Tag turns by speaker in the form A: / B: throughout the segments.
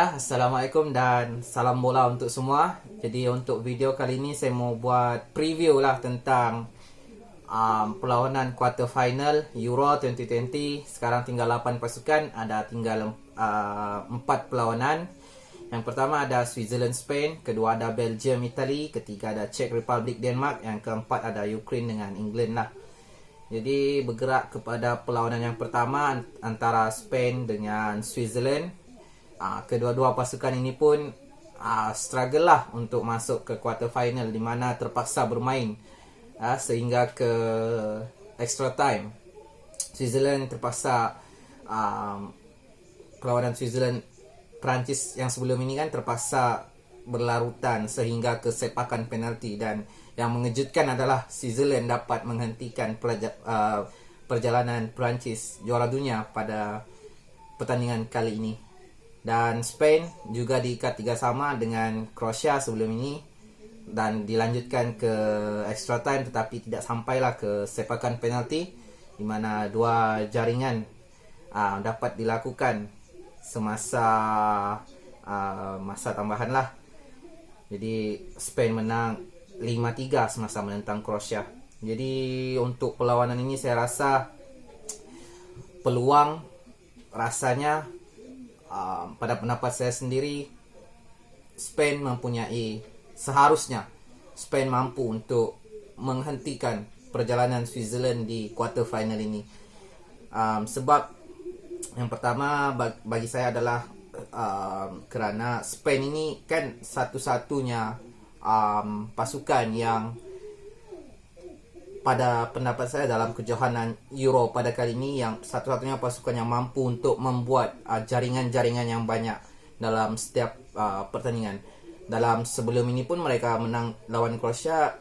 A: Ya, Assalamualaikum dan salam bola untuk semua. Jadi untuk video kali ini saya mau buat preview lah tentang perlawanan quarter final Euro 2020. Sekarang tinggal 8 pasukan, ada tinggal 4 perlawanan. Yang pertama ada Switzerland Spain, kedua ada Belgium Italy, ketiga ada Czech Republic Denmark, yang keempat ada Ukraine dengan England lah. Jadi bergerak kepada perlawanan yang pertama antara Spain dengan Switzerland. Kedua-dua pasukan ini pun struggle lah untuk masuk ke quarter final, di mana terpaksa bermain sehingga ke extra time. Switzerland terpaksa perlawanan Switzerland Perancis yang sebelum ini kan terpaksa berlarutan sehingga ke sepakan penalti, dan yang mengejutkan adalah Switzerland dapat menghentikan perjalanan Perancis juara dunia pada pertandingan kali ini. Dan Spain juga diikat 3 sama dengan Croatia sebelum ini dan dilanjutkan ke extra time, tetapi tidak sampailah ke sepakan penalti, di mana dua jaringan dapat dilakukan semasa masa tambahan lah. Jadi Spain menang 5-3 semasa menentang Croatia. Jadi untuk perlawanan ini saya rasa peluang rasanya pada pendapat saya sendiri Spain seharusnya Spain mampu untuk menghentikan perjalanan Switzerland di quarter final ini. Sebab yang pertama bagi saya adalah kerana Spain ini kan satu-satunya pasukan yang pada pendapat saya dalam kejohanan Euro pada kali ini yang satu-satunya pasukan yang mampu untuk membuat jaringan-jaringan yang banyak dalam setiap pertandingan. Dalam sebelum ini pun mereka menang lawan Croatia,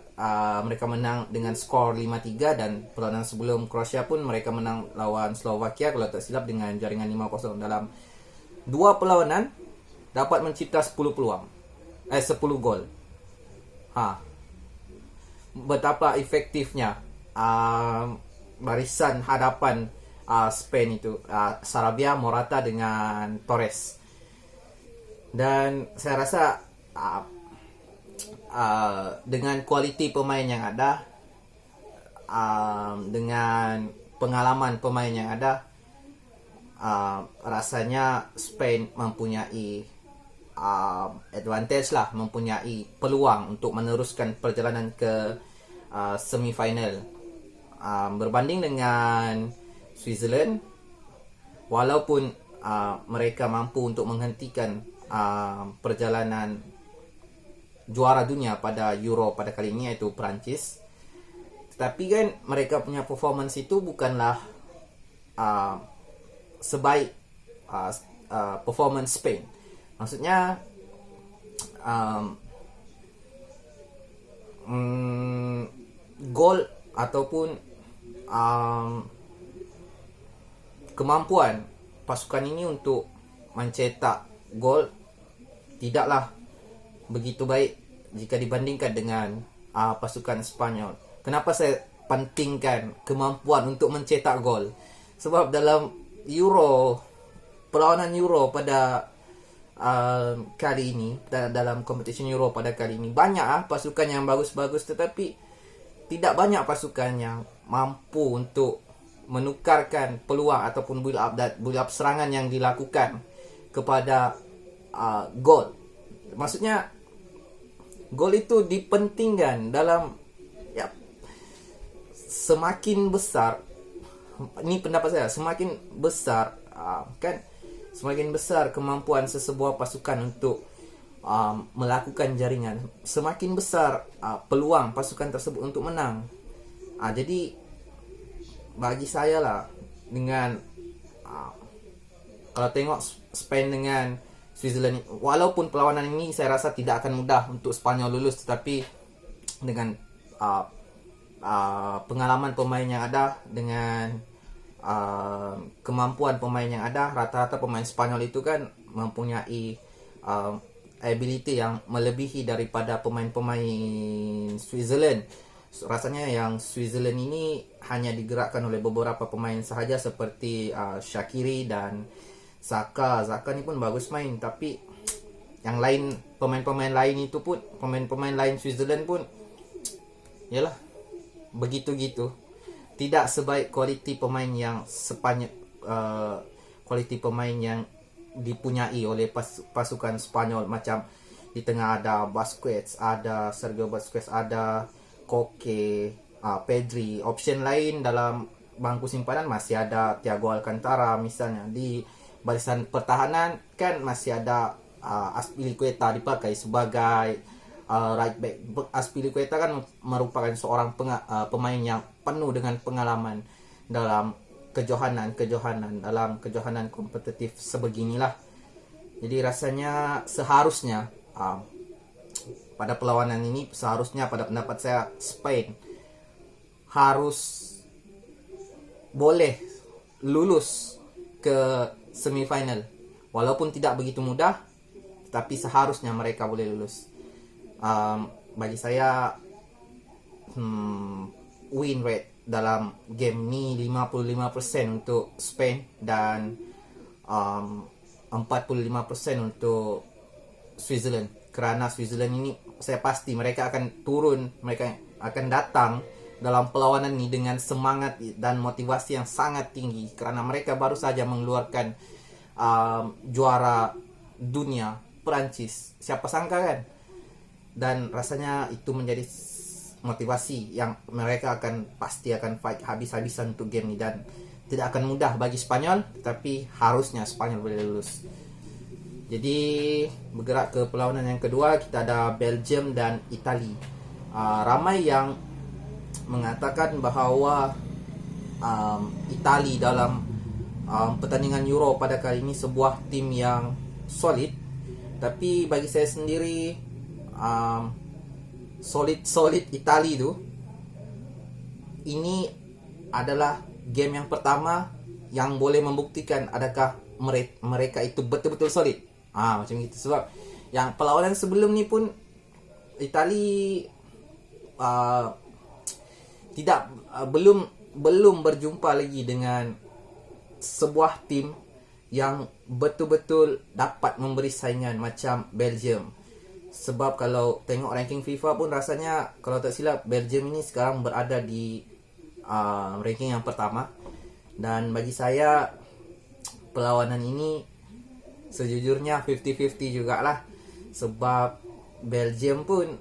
A: mereka menang dengan skor 5-3, dan perlawanan sebelum Croatia pun mereka menang lawan Slovakia kalau tak silap dengan jaringan 5-0. Dalam dua perlawanan dapat mencipta 10 peluang. 10 gol. Betapa efektifnya barisan hadapan Spain itu, Sarabia, Morata dengan Torres. Dan saya rasa dengan kualiti pemain yang ada, dengan pengalaman pemain yang ada, rasanya Spain mempunyai advantage lah, mempunyai peluang untuk meneruskan perjalanan ke semifinal. Berbanding dengan Switzerland, walaupun mereka mampu untuk menghentikan perjalanan juara dunia pada Euro pada kali ini, yaitu Perancis, tetapi kan mereka punya performance itu bukanlah sebaik performance Spain. Maksudnya gol ataupun kemampuan pasukan ini untuk mencetak gol tidaklah begitu baik jika dibandingkan dengan pasukan Spanyol. Kenapa saya pentingkan kemampuan untuk mencetak gol? Sebab dalam perlawanan Euro pada kali ini, dalam competition Euro pada kali ini, banyak pasukan yang bagus-bagus, tetapi tidak banyak pasukan yang mampu untuk menukarkan peluang ataupun build up serangan yang dilakukan kepada gol. Maksudnya gol itu dipentingkan dalam semakin besar, ini pendapat saya, semakin besar semakin besar kemampuan sesebuah pasukan untuk melakukan jaringan, semakin besar peluang pasukan tersebut untuk menang. Jadi bagi saya lah, dengan kalau tengok Spain dengan Switzerland, walaupun perlawanan ini saya rasa tidak akan mudah untuk Spanyol lulus, tetapi dengan pengalaman pemain yang ada, dengan kemampuan pemain yang ada, rata-rata pemain Spanyol itu kan mempunyai ability yang melebihi daripada pemain-pemain Switzerland. Rasanya yang Switzerland ini hanya digerakkan oleh beberapa pemain sahaja seperti Shaqiri dan Zaka ni pun bagus main, tapi yang lain, pemain-pemain lain itu pun, pemain-pemain lain Switzerland pun yalah begitu-gitu, tidak sebaik kualiti pemain yang kualiti pemain yang dipunyai oleh pasukan Spanyol. Macam di tengah ada Busquets, ada Sergio Busquets, ada Koke, Pedri. Option lain dalam bangku simpanan masih ada Thiago Alcantara misalnya. Di barisan pertahanan kan masih ada Azpilicueta dipakai sebagai right back. Azpilicueta kan merupakan seorang pemain yang penuh dengan pengalaman dalam kejohanan kompetitif sebeginilah. Jadi rasanya seharusnya pada perlawanan ini, seharusnya pada pendapat saya Spain harus boleh lulus ke semifinal, walaupun tidak begitu mudah, tapi seharusnya mereka boleh lulus. Bagi saya win rate dalam game ini 55% untuk Spain dan 45% untuk Switzerland. Kerana Switzerland ini saya pasti mereka akan turun, mereka akan datang dalam perlawanan ini dengan semangat dan motivasi yang sangat tinggi, kerana mereka baru saja mengeluarkan juara dunia Perancis. Siapa sangka kan? Dan rasanya itu menjadi motivasi yang mereka pasti akan fight habis-habisan untuk game ini, dan tidak akan mudah bagi Spanyol, tapi harusnya Spanyol boleh lulus. Jadi bergerak ke perlawanan yang kedua, kita ada Belgium dan Itali. Ramai yang mengatakan bahawa Itali dalam pertandingan Euro pada kali ini sebuah tim yang solid, tapi bagi saya sendiri solid Itali itu, ini adalah game yang pertama yang boleh membuktikan adakah mereka itu betul-betul solid. Macam gitu. Sebab yang perlawanan sebelum ni pun Itali belum berjumpa lagi dengan sebuah tim yang betul-betul dapat memberi saingan macam Belgium. Sebab kalau tengok ranking FIFA pun rasanya, kalau tak silap, Belgium ini sekarang berada di ranking yang pertama. Dan bagi saya perlawanan ini sejujurnya 50-50 jugalah. Sebab Belgium pun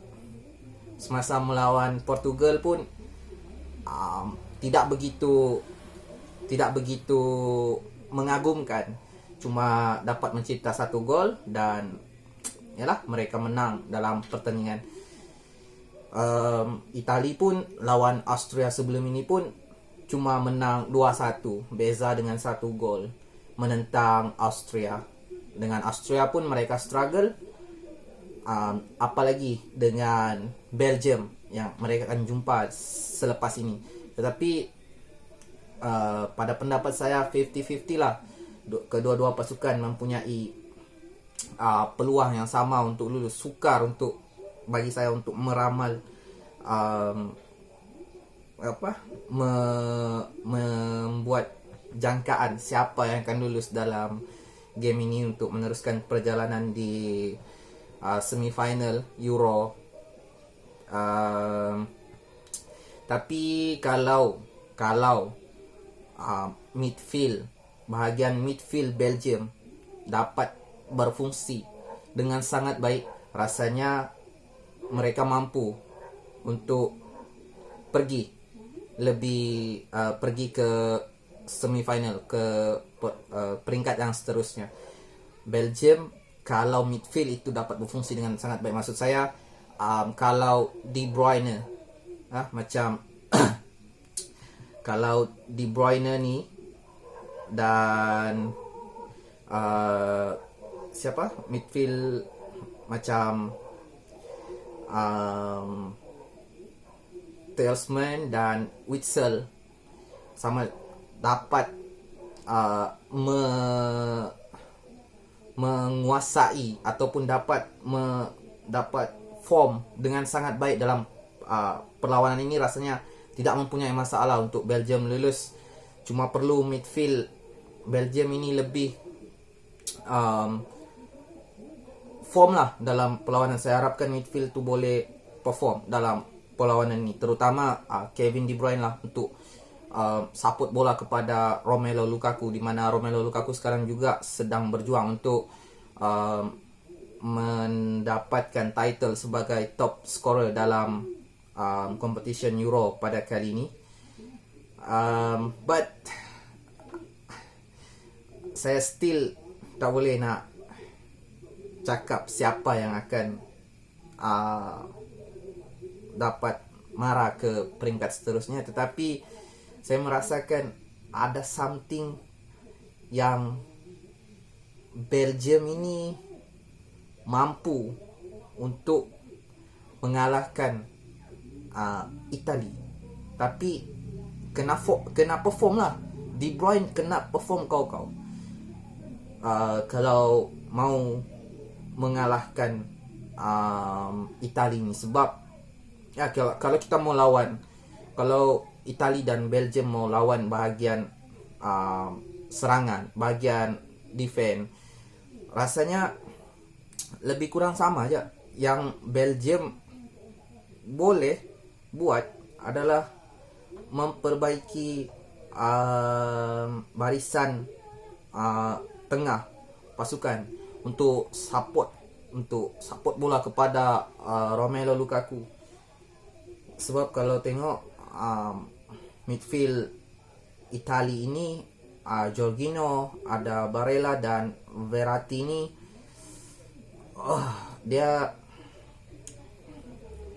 A: semasa melawan Portugal pun tidak begitu mengagumkan. Cuma dapat mencipta 1 gol dan yalah, mereka menang dalam pertandingan. Itali pun lawan Austria sebelum ini pun cuma menang 2-1, beza dengan 1 gol menentang Austria. Dengan Austria pun mereka struggle, apalagi dengan Belgium yang mereka akan jumpa selepas ini. Tetapi pada pendapat saya 50-50 lah. Kedua-dua pasukan mempunyai peluang yang sama untuk lulus. Sukar untuk bagi saya untuk meramal membuat jangkaan siapa yang akan lulus dalam game ini untuk meneruskan perjalanan di semifinal Euro. Tapi kalau bahagian midfield Belgium dapat berfungsi dengan sangat baik, rasanya mereka mampu untuk pergi ke semifinal, ke peringkat yang seterusnya. Belgium kalau midfield itu dapat berfungsi dengan sangat baik, maksud saya kalau De Bruyne macam kalau De Bruyne ni dan siapa midfield macam Telsman dan Witsel sama dapat menguasai ataupun dapat form dengan sangat baik dalam perlawanan ini, rasanya tidak mempunyai masalah untuk Belgium lulus. Cuma perlu midfield Belgium ini lebih form lah dalam perlawanan. Saya harapkan midfield tu boleh perform dalam perlawanan ni, terutama Kevin De Bruyne lah, untuk support bola kepada Romelu Lukaku, di mana Romelu Lukaku sekarang juga sedang berjuang untuk mendapatkan title sebagai top scorer dalam competition Euro pada kali ini. But saya still tak boleh nak cakap siapa yang akan dapat marah ke peringkat seterusnya, tetapi saya merasakan ada something yang Belgium ini mampu untuk mengalahkan Itali. Tapi kena perform lah. De Bruyne kena perform kau. Kalau mau mengalahkan Itali ni, sebab ya, kalau kita mau lawan, kalau Itali dan Belgium mau lawan bahagian serangan, bahagian defense, rasanya lebih kurang sama aja. Yang Belgium boleh buat adalah memperbaiki barisan tengah pasukan untuk support bola kepada Romelu Lukaku. Sebab kalau tengok midfield Itali ini, Jorginho, ada Barella dan Verratti ini, dia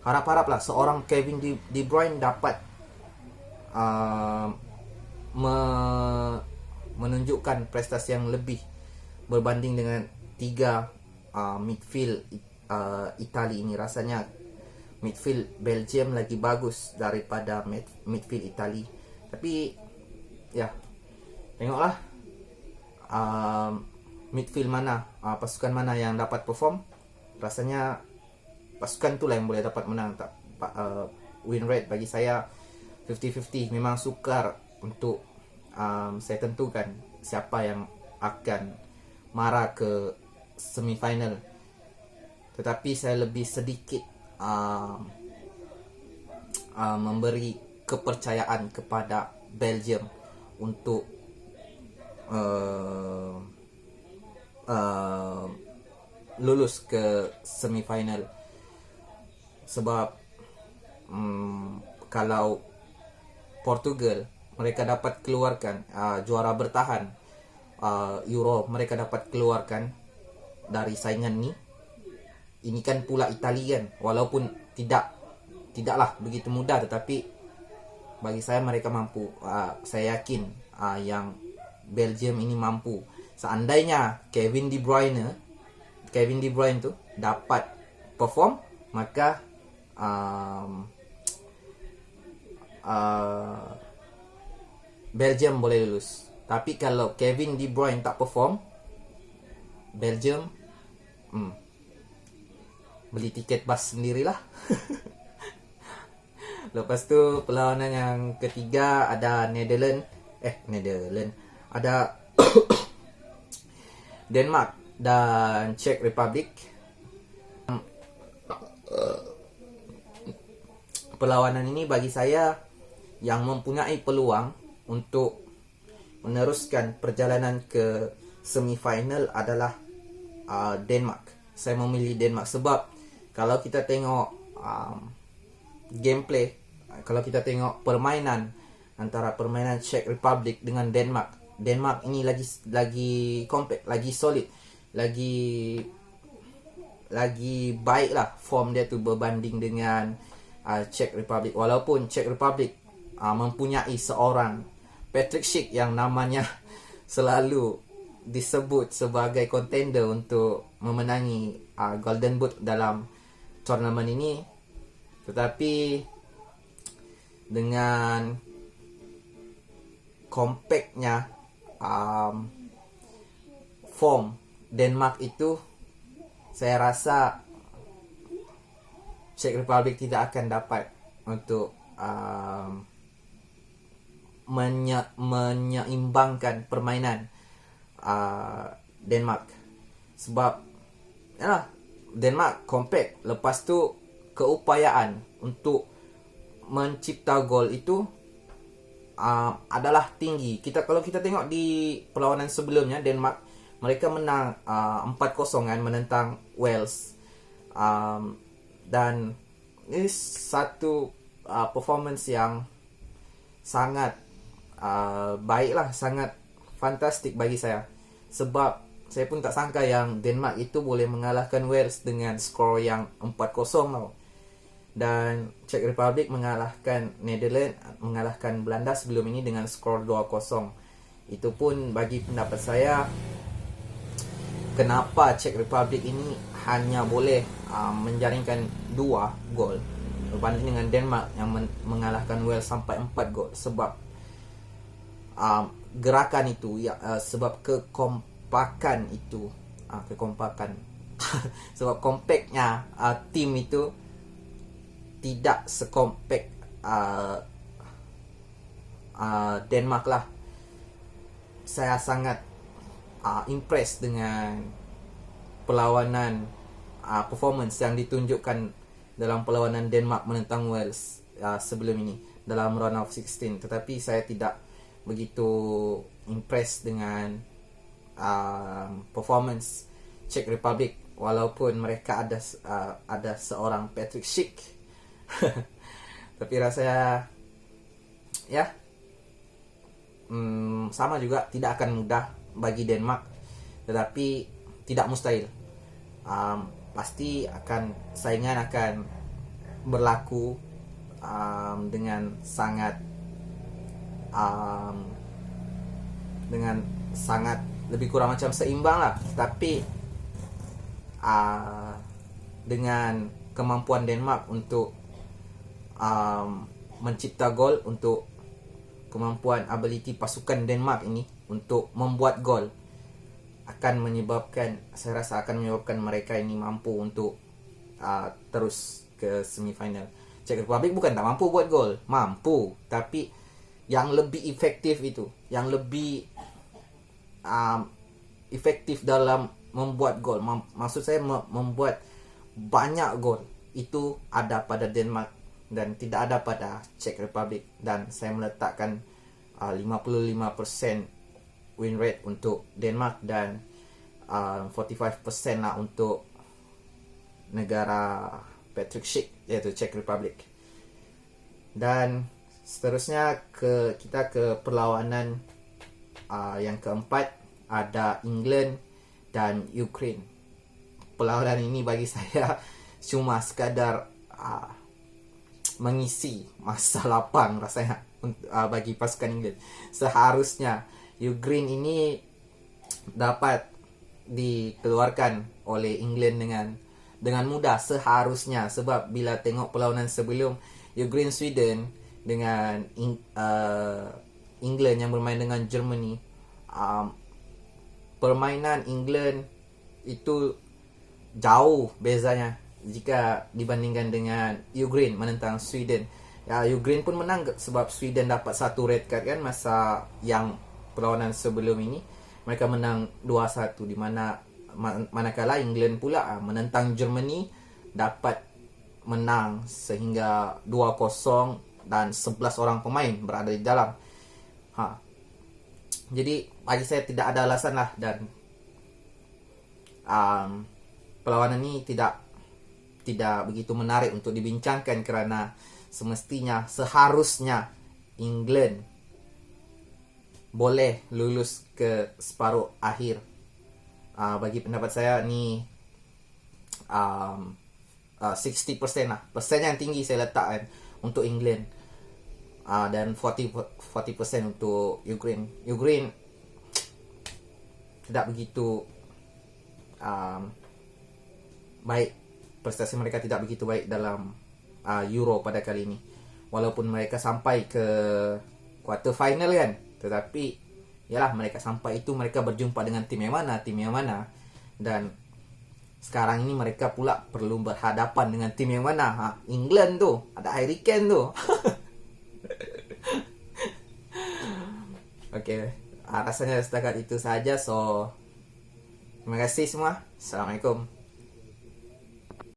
A: harap-harap lah seorang Kevin De Bruyne dapat menunjukkan prestasi yang lebih berbanding dengan tiga midfield Itali ini. Rasanya midfield Belgium lagi bagus daripada midfield Itali. Tapi ya, tengoklah midfield mana, pasukan mana yang dapat perform. Rasanya pasukan tu lah yang boleh dapat menang. Win rate bagi saya 50-50. Memang sukar untuk saya tentukan siapa yang akan marah ke semifinal. Tetapi saya lebih sedikit memberi kepercayaan kepada Belgium untuk lulus ke semifinal. Sebab kalau Portugal mereka dapat keluarkan juara bertahan Euro, mereka dapat keluarkan dari saingan ni. Ini kan pula Italia kan, walaupun tidaklah begitu mudah, tetapi bagi saya mereka mampu. Saya yakin yang Belgium ini mampu. Seandainya Kevin De Bruyne tu dapat perform, maka Belgium boleh lulus. Tapi kalau Kevin De Bruyne tak perform, Belgium beli tiket bas sendirilah. Lepas tu perlawanan yang ketiga ada Netherlands, ada Denmark dan Czech Republic. Perlawanan ini bagi saya yang mempunyai peluang untuk meneruskan perjalanan ke semifinal adalah Denmark. Saya memilih Denmark sebab kalau kita tengok gameplay, kalau kita tengok permainan antara permainan Czech Republic dengan Denmark ini lagi compact, lagi solid, lagi baik lah form dia tu berbanding dengan Czech Republic. Walaupun Czech Republic mempunyai seorang Patrick Schick yang namanya selalu disebut sebagai contender untuk memenangi Golden Boot dalam turnamen ini, tetapi dengan compactnya form Denmark itu, saya rasa Czech Republic tidak akan dapat untuk menyeimbangkan permainan Denmark. Sebab yalah, Denmark compact, lepas tu keupayaan untuk mencipta gol itu adalah tinggi. Kalau kita tengok di perlawanan sebelumnya, Denmark mereka menang 4-0 kan menentang Wales. Dan ini satu performance yang sangat baik lah, sangat fantastik bagi saya. Sebab saya pun tak sangka yang Denmark itu boleh mengalahkan Wales dengan skor yang 4-0 tau. Dan Czech Republic mengalahkan Netherlands, mengalahkan Belanda sebelum ini dengan skor 2-0. Itu pun bagi pendapat saya, kenapa Czech Republic ini hanya boleh menjaringkan 2 gol berbanding dengan Denmark yang mengalahkan Wales sampai 4 gol. Sebab gerakan itu sebab kekompakan itu sebab compactnya tim itu tidak sekompak Denmark lah. Saya sangat impressed dengan perlawanan performance yang ditunjukkan dalam perlawanan Denmark menentang Wales sebelum ini dalam round of 16. Tetapi saya tidak begitu impressed dengan performance Czech Republic, walaupun mereka ada seorang Patrick Schick. Tapi rasanya ya sama juga, tidak akan mudah bagi Denmark, tetapi tidak mustahil. Pasti saingan akan berlaku dengan sangat lebih kurang macam seimbang lah. Tapi dengan kemampuan Denmark untuk mencipta gol, untuk kemampuan ability pasukan Denmark ini untuk membuat gol, saya rasa akan menyebabkan mereka ini mampu untuk terus ke semifinal. Czech Republic bukan tak mampu buat gol, mampu, tapi yang lebih efektif itu, yang lebih efektif dalam membuat gol, maksud saya membuat banyak gol, itu ada pada Denmark dan tidak ada pada Czech Republic. Dan saya meletakkan 55% win rate untuk Denmark dan 45% lah untuk negara Patrick Schick, yaitu Czech Republic. Dan seterusnya kita ke perlawanan yang keempat, ada England dan Ukraine. Perlawanan ini bagi saya cuma sekadar mengisi masa lapang rasanya bagi pasukan England. Seharusnya Ukraine ini dapat dikeluarkan oleh England dengan mudah, seharusnya. Sebab bila tengok perlawanan sebelum Ukraine Sweden dengan England yang bermain dengan Germany, permainan England itu jauh bezanya jika dibandingkan dengan Ukraine menentang Sweden. Ukraine pun menang sebab Sweden dapat 1 red card kan masa yang perlawanan sebelum ini. Mereka menang 2-1, di manakala England pula menentang Germany dapat menang sehingga 2-0 dan 11 orang pemain berada di dalam. Jadi bagi saya tidak ada alasan lah, dan perlawanan ini tidak begitu menarik untuk dibincangkan, kerana seharusnya England boleh lulus ke separuh akhir. Bagi pendapat saya ni 60% lah, persen yang tinggi saya letakkan untuk England, dan 40% untuk Ukraine. Ukraine tidak begitu baik, prestasi mereka tidak begitu baik dalam Euro pada kali ini. Walaupun mereka sampai ke quarter final kan, tetapi yalah, mereka sampai itu mereka berjumpa dengan tim yang mana, dan sekarang ini mereka pula perlu berhadapan dengan tim yang mana. England tu ada Harry Kane tu. Okay, rasanya setakat itu saja. So terima kasih semua. Assalamualaikum.